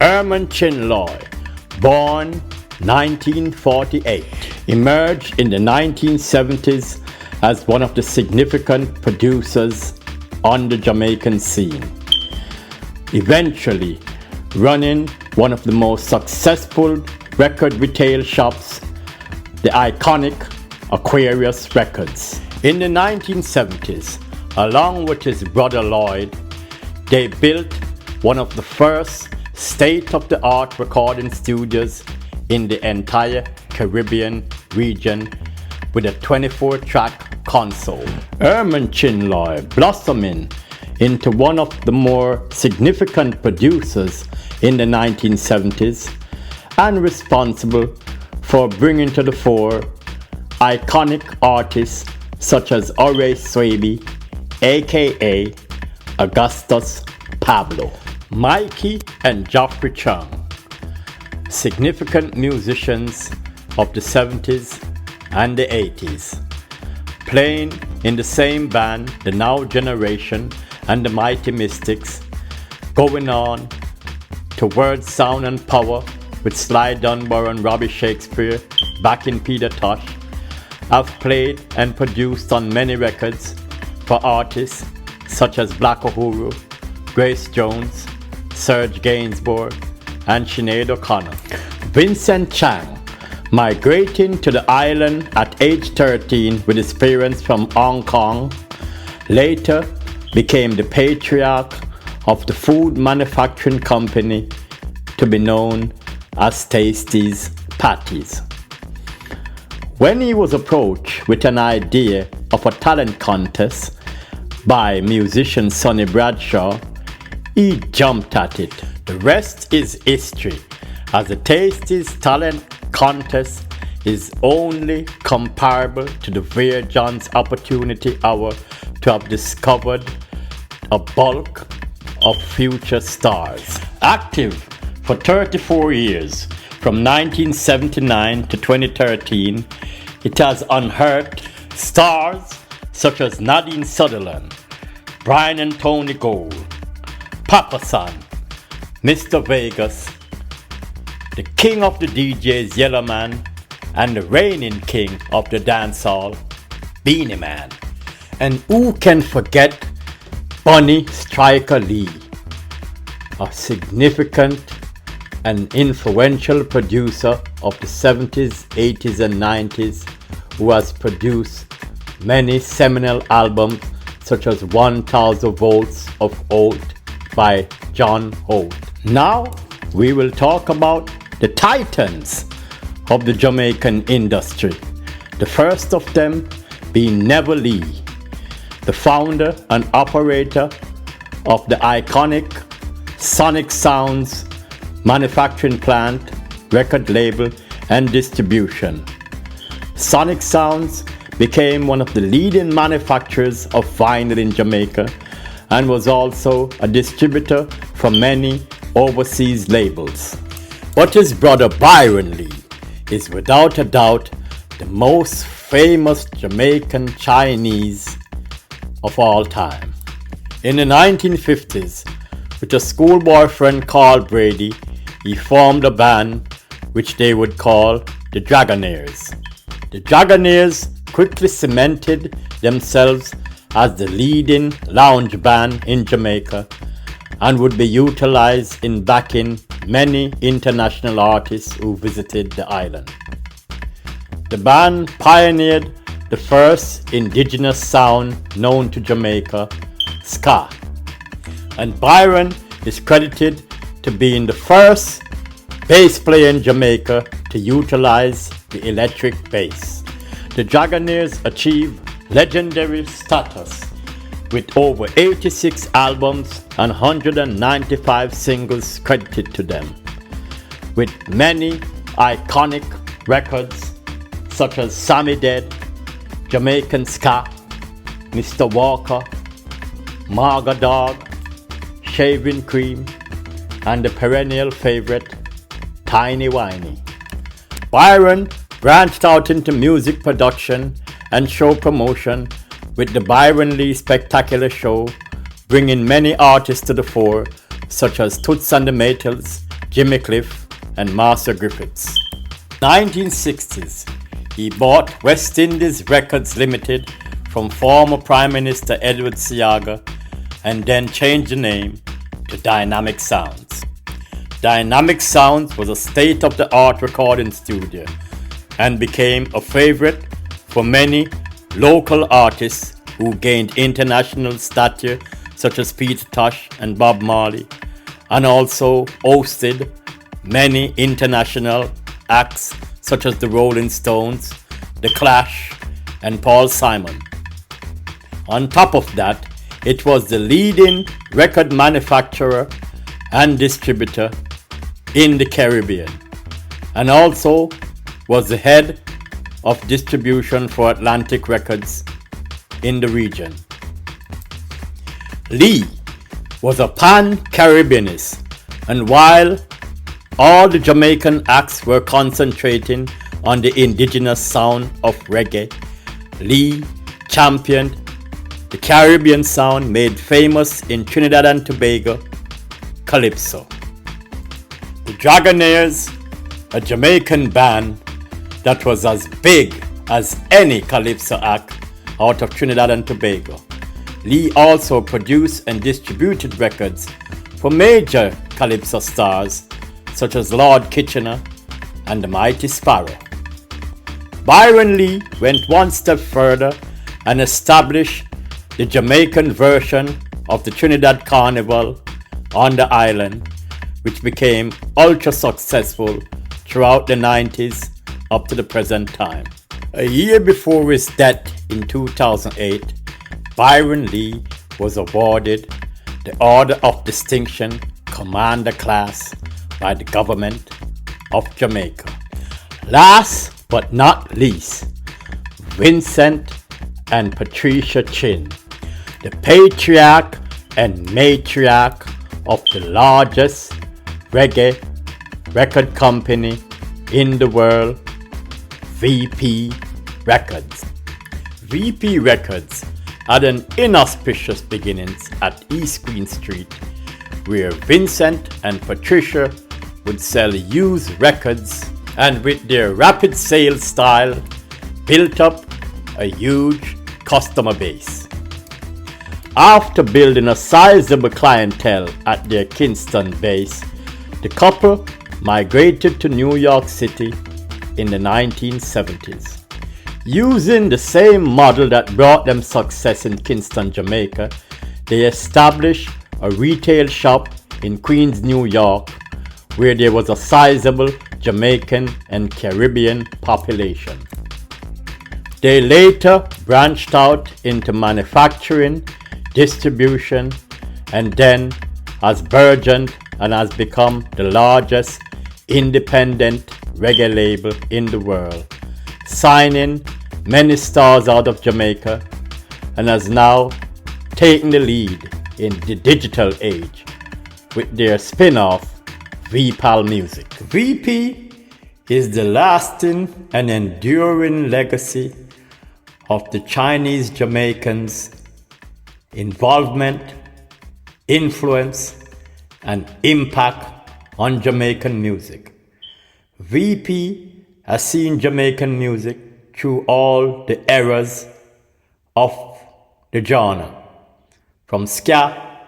Herman born 1948, emerged in the 1970s as one of the significant producers on the Jamaican scene, eventually running one of the most successful record retail shops, the iconic Aquarius Records. In the 1970s, along with his brother Lloyd, they built one of the first state-of-the-art recording studios in the entire Caribbean region with a 24-track console. Herman blossoming into one of the more significant producers in the 1970s and responsible for bringing to the fore iconic artists such as Horace Swaby, aka Augustus Pablo, Mikey and Geoffrey Chung, significant musicians of the 70s and the 80s, playing in the same band, the Now Generation and the Mighty Mystics, going on to Word, Sound and Power with Sly Dunbar and Robbie Shakespeare back in Peter Tosh, have played and produced on many records for artists such as Black Uhuru, Grace Jones, Serge Gainsbourg, and Sinead O'Connor. Vincent Chang, migrating to the island at age 13 with his parents from Hong Kong, later became the patriarch of the food manufacturing company to be known as Tasties Patties. When he was approached with an idea of a talent contest by musician Sonny Bradshaw, he jumped at it. The rest is history, as the Tasties talent contest is only comparable to the Vera John's Opportunity Hour to have discovered a bulk of future stars. Active for 34 years, from 1979 to 2013, it has unearthed stars such as Nadine Sutherland, Brian and Tony Gold, Papa San, Mr. Vegas, the king of the DJs Yellow Man, and the reigning king of the dancehall, Beanie Man. And who can forget Bunny Striker Lee, a significant and influential producer of the 70s, 80s and 90s, who has produced many seminal albums such as 1000 Volts of Oath by John Holt. Now we will talk about the titans of the Jamaican industry. The first of them being Neville, the founder and operator of the iconic Sonic Sounds manufacturing plant, record label and distribution. Sonic Sounds became one of the leading manufacturers of vinyl in Jamaica and was also a distributor for many overseas labels. But his brother Byron Lee is without a doubt the most famous Jamaican Chinese of all time. In the 1950s, with a schoolboy friend called Brady, he formed a band which they would call the Dragonaires. The Dragonaires quickly cemented themselves as the leading lounge band in Jamaica and would be utilized in backing many international artists who visited the island. The band pioneered the first indigenous sound known to Jamaica, ska, and Byron is credited to being the first bass player in Jamaica to utilize the electric bass. The Dragonaires achieved legendary status with over 86 albums and 195 singles credited to them, with many iconic records such as Sammy Dead, Jamaican Ska, Mr. Walker, Marga Dog, Shaving Cream, and the perennial favorite, Tiny Whiny. Byron branched out into music production and show promotion with the Byron Lee Spectacular Show, bringing many artists to the fore such as Toots and the Maytals, Jimmy Cliff, and Master Griffiths. 1960s, he bought West Indies Records Limited from former Prime Minister Edward Seaga and then changed the name to Dynamic Sounds. Dynamic Sounds was a state-of-the-art recording studio and became a favorite for many local artists who gained international stature such as Peter Tosh and Bob Marley, and also hosted many international acts such as the Rolling Stones, The Clash, and Paul Simon. On top of that, it was the leading record manufacturer and distributor in the Caribbean, and also was the head of distribution for Atlantic Records in the region. Lee was a pan-Caribbeanist, and while all the Jamaican acts were concentrating on the indigenous sound of reggae, Lee championed the Caribbean sound made famous in Trinidad and Tobago, Calypso. The Dragonaires, a Jamaican band that was as big as any Calypso act out of Trinidad and Tobago. Lee also produced and distributed records for major Calypso stars such as Lord Kitchener and the Mighty Sparrow. Byron Lee went one step further and established the Jamaican version of the Trinidad Carnival on the island, which became ultra successful throughout the 90s up to the present time. A year before his death in 2008, Byron Lee was awarded the Order of Distinction Commander Class by the government of Jamaica. Last but not least, Vincent and Patricia Chin, the patriarch and matriarch of the largest reggae record company in the world, VP Records. VP Records had an inauspicious beginnings at East Queen Street, where Vincent and Patricia would sell used records, and with their rapid sales style built up a huge customer base. After building a sizable clientele at their Kingston base, the couple migrated to New York City in the 1970s. Using the same model that brought them success in Kingston, Jamaica, they established a retail shop in Queens, New York, where there was a sizable Jamaican and Caribbean population. They later branched out into manufacturing, distribution, and then has burgeoned and has become the largest independent reggae label in the world, signing many stars out of Jamaica, and has now taken the lead in the digital age with their spin-off VPAL Music. VP is the lasting and enduring legacy of the Chinese Jamaicans' involvement, influence, and impact on Jamaican music. VP has seen Jamaican music through all the eras of the genre, from ska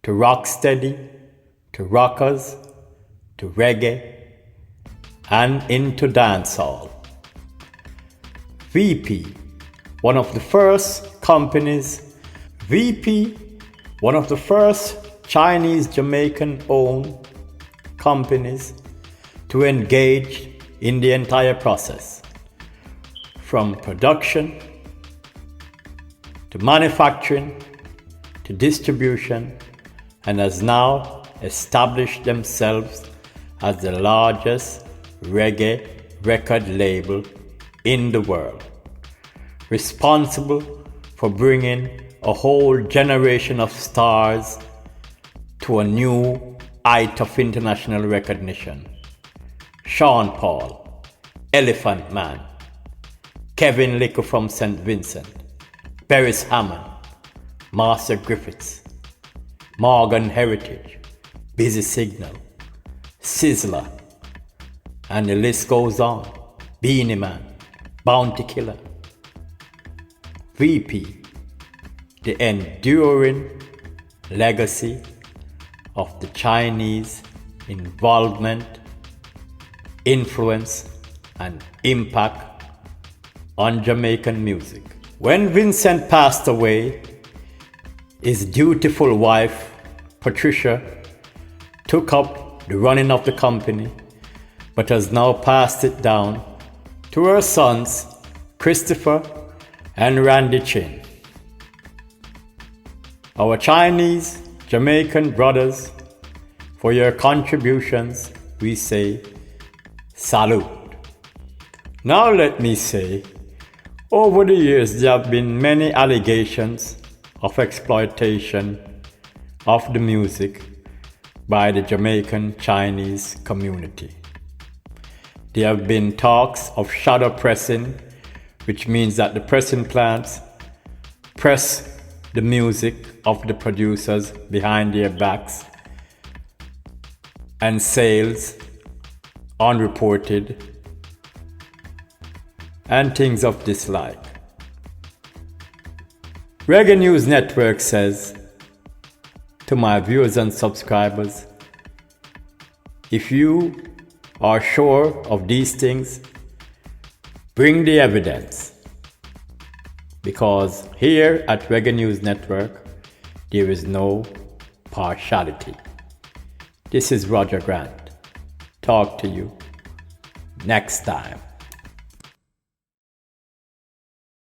to rocksteady to rockers to reggae and into dancehall. VP, one of the first Chinese Jamaican owned companies to engage in the entire process, from production to manufacturing to distribution, and has now established themselves as the largest reggae record label in the world, responsible for bringing a whole generation of stars to a new height of international recognition. Sean Paul, Elephant Man, Kevin Licker from St. Vincent, Beres Hammond, Master Griffiths, Morgan Heritage, Busy Signal, Sizzler, and the list goes on. Beanie Man, Bounty Killer, VP, the enduring legacy of the Chinese involvement, influence, and impact on Jamaican music. When Vincent passed away, his dutiful wife, Patricia, took up the running of the company, but has now passed it down to her sons, Christopher and Randy Chin. Our Chinese, Jamaican brothers, for your contributions, we say salute. Now let me say, over the years there have been many allegations of exploitation of the music by the Jamaican Chinese community. There have been talks of shadow pressing, which means that the pressing plants press the music of the producers behind their backs, and sales unreported, and things of this like. Reggae News Network says to my viewers and subscribers, if you are sure of these things, bring the evidence. Because here at Reggae News Network, there is no partiality. This is Roger Grant. Talk to you next time.